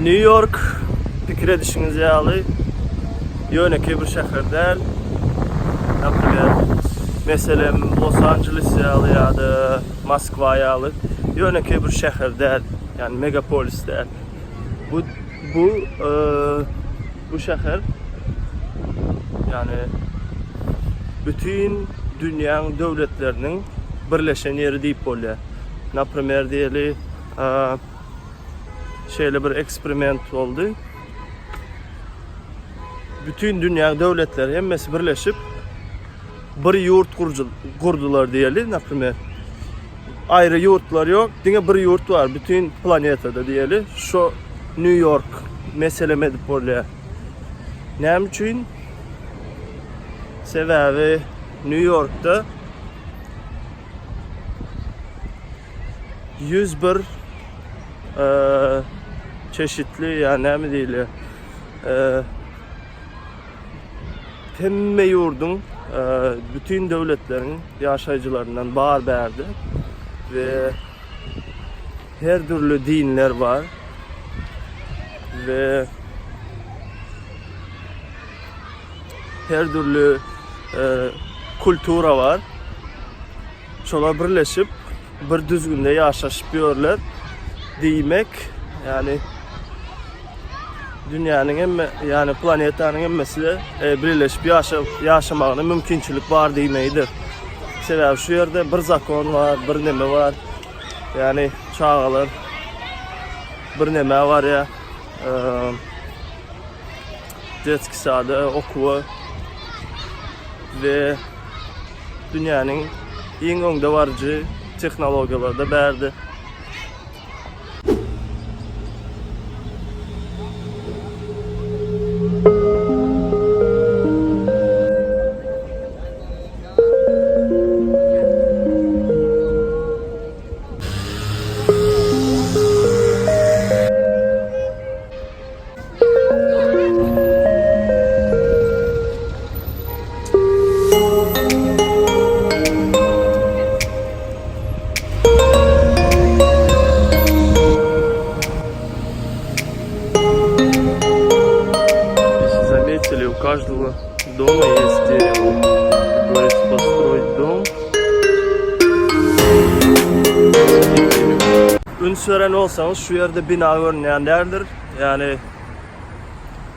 New York fikir edişiniz ýaly ýöneki bir şäher däl. Mesela Los Angeles ýaly ýa-da Moskwa ýaly ýöneki bir şäher däl, yani megapolis däl. Bu şäher yani bütün dünýäň döwletleriniň birleşen ýeri diýip bolýar. Naprimер diýeli şeýle bir eksperiment boldy. Bütün dünýä döwletleri hemmesi birleşip bir yurt kurdular diýeli. Naprimер ayrı yurtlar yok, diňe bir yurt var bütün planetada diýeli. Şu New York meselem edip bolýar. Näme üçin? Sebäbi New York'ta 101 çeşitli, yani näme diýilýär, temme yurdun bütün devletlerin yaşayıcılarından bar berdi ve her türlü dinler var ve her türlü kultura var. Şolar birleşip bir düzgünde yaşaşıpıyorlar diýmek, yani dünýäniň yani planetanyň emmesi birleşip yaşamagyna mümkinçilik bar diýmekdir. Sebäbi şu ýerde bir zakon var, bir neme var. Yani çağalar bir neme var ya, detski sady, okuwy ve dünýäniň iň öňde barjy tehnologiýalar da berdi. У каждого дома есть дерево. Как говорится, построить дом. Ünsören olsanız şu yerde bina görünýän därdir. Yani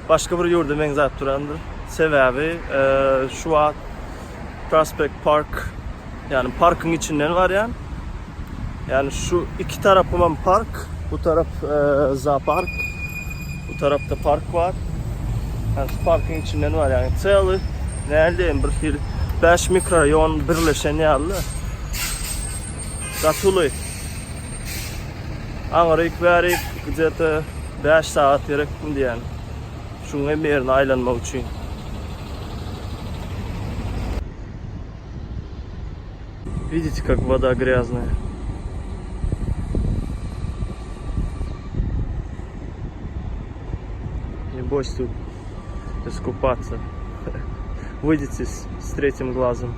başka bir yurda meňzap durandır. Sebäbi şu wagt Prospect Park, yani parkın içinden var yani. Yani şu iki tarafım park, bu taraf zoopark, bu tarafta park var. Yani şu parkın içinden var yani çaýly näldeyim bir 5 mikrorayon birleşen ýaly. Gatuly. Aňaryk bärik где-то 5 saat gerekdi yani. Şuň hem ýerine aýlanmak üçin. Видите, как вода грязная? Не бойся тут искупаться. Выйдите с третьим глазом.